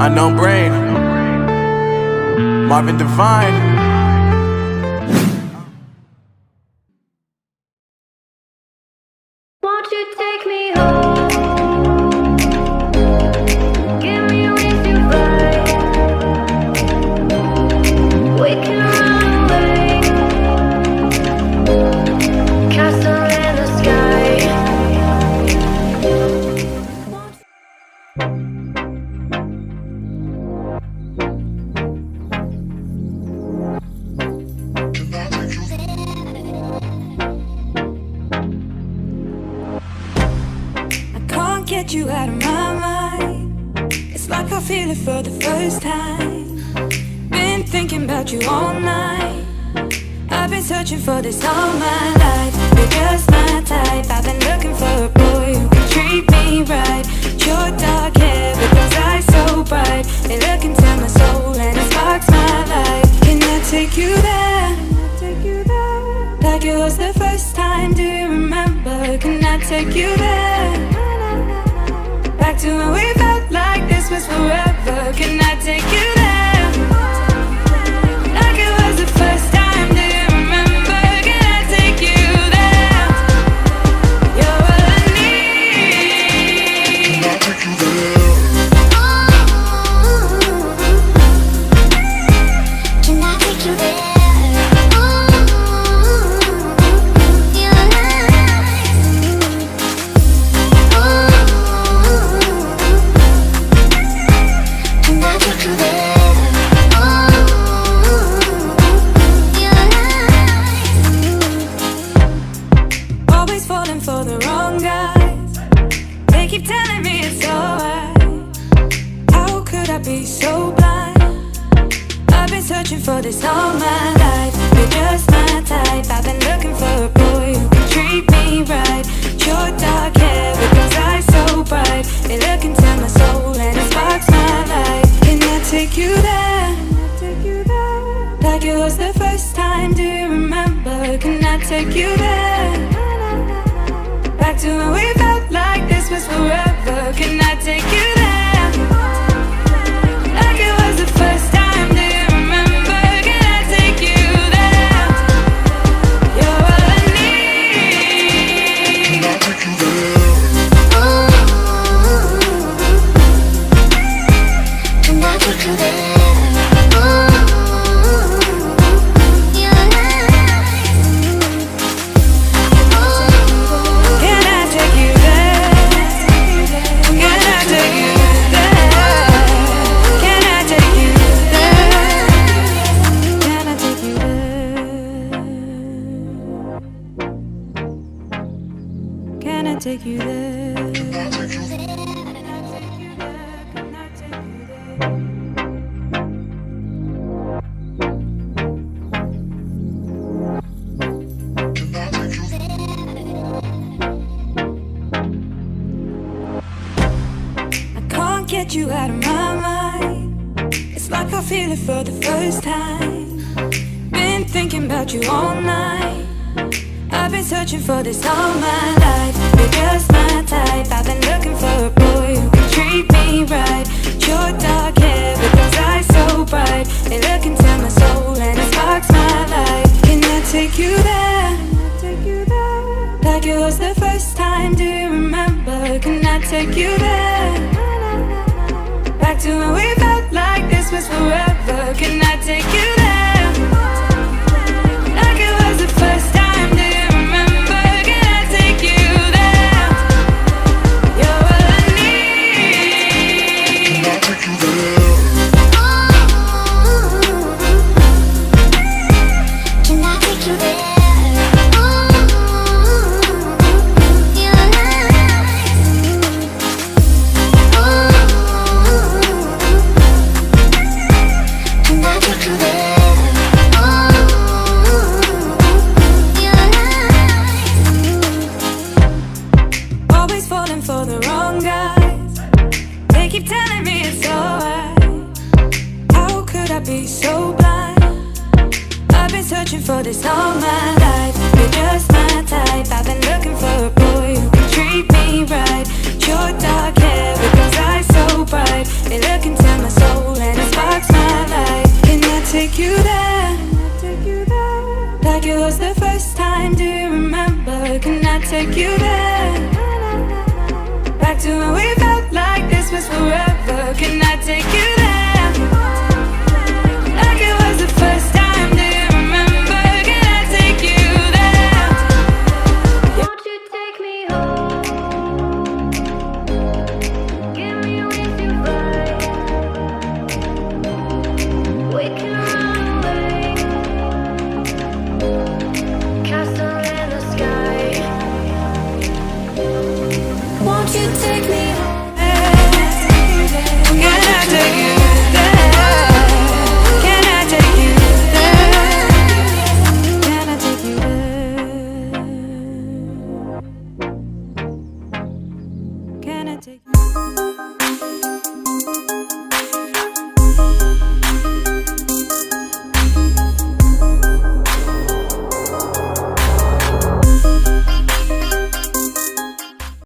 Unknown Brain, Marvin Devine. Won't you take me home? Give me a reason why we can run away. Castle in the sky. Get you out of my mind. It's like I feel it for the first time. Been thinking about you all night. I've been searching for this all my life. You're just my type. I've been looking for a boy who can treat me right. Your dark hair with those eyes so bright. They look into my soul and it sparks my life. Can I take you there? Like it was the first time, do you remember? Can I take you there? Back to when we felt like this was forever. Can I take you there? Like it was the first time, do you remember? Can I take you there? You're all I need. Can I take you there? Can I take you there? For the wrong guys, they keep telling me it's alright. How could I be so blind? I've been searching for this all my life. You're just my type. I've been looking for a boy who can treat me right. Your dark hair with those eyes so bright. They look into my soul and it sparks my life. Can I take you there? Like it was the first time, do you remember? Can I take you there? Back to when we felt like this was forever. Can I take you there? Like it was the first time, do you remember? Can I take you there? You're all I need. Can I take you there? Can I take you there? Take you there. I can't get you out of my mind. It's like I feel it for the first time. Been thinking about you all night. I've been searching for this all my life. You're just my type. I've been looking for a boy who can treat me right. Your dark hair with those eyes so bright. They look into my soul and it sparks my life. Can I take you there? Like it was the first time, do you remember? Can I take you there? Back to when we felt like this was forever. Can I take you there? Like it was the first time. For the wrong guys, they keep telling me it's alright. How could I be so blind? I've been searching for this all my life. You're just my type. I've been looking for a boy who can treat me right. Your dark hair to when we felt like this was forever. Can I take you there? Like it was the first time, do you remember? Can I take you there? Won't you take me home? Give me with your flight. We can run away. Castle in the sky. Won't you take me home? Can I take you there? Can I take you there? Can I take you there? Can I take you there?